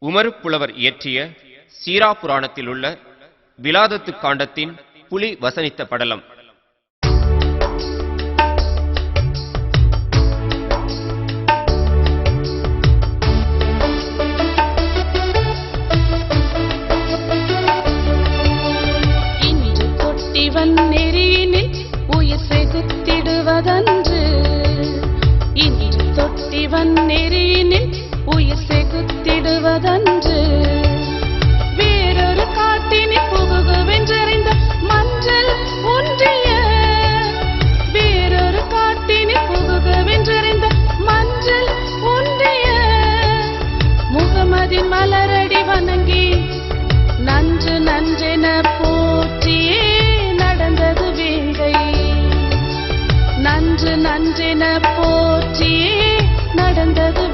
உமறு புலவர் இயற்றிய சீரா புராணத்தில் உள்ள விலாதத்து காண்டத்தின் புலி வசனித்த படலம். இன்று தொட்டிவன் நெறியினில் உயிர் செகுத்திடுவதன்று, இன்று தொட்டிவன் நெறியினில் உயிர் செகுத்திடுவதன்று, வேறொரு காட்டினில் புகுகுவென்றறிந்த மஞ்சள் ஒன்றிய, வேறொரு காட்டினில் புகுகுவென்றறிந்த மஞ்சள் ஒன்றிய, முகமதின் மலரடி வணங்கி நன்று நன்றென போற்றியே நடந்தது வேங்கை, நன்று நன்றென போற்றியே நடந்தது